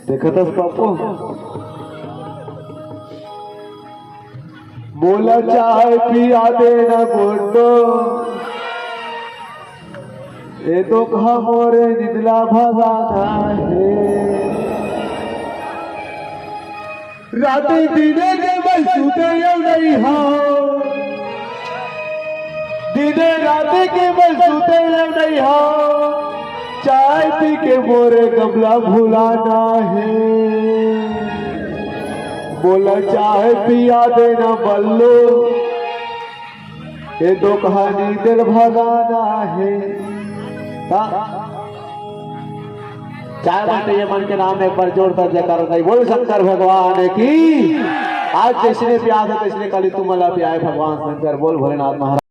देखतस बापू बोला चाय पिया देना बोलो ये तो कहा मोरे निदला भगाना है राते दिने के बल सुते नहीं हो दिने राते के बल सुते नहीं हो चाय पी के मोरे कमला भुलाना है बोला चाय पिया देना बल्लो ये तो कहानी दिल भगाना है चाय बनते ये मन के नाम एक बार जोरदार जयकार होता है बोल शंकर भगवान की आज जिसने प्यास है तिसने कली तुम मला प्याए भगवान शंकर बोल भोलेनाथ महाराज।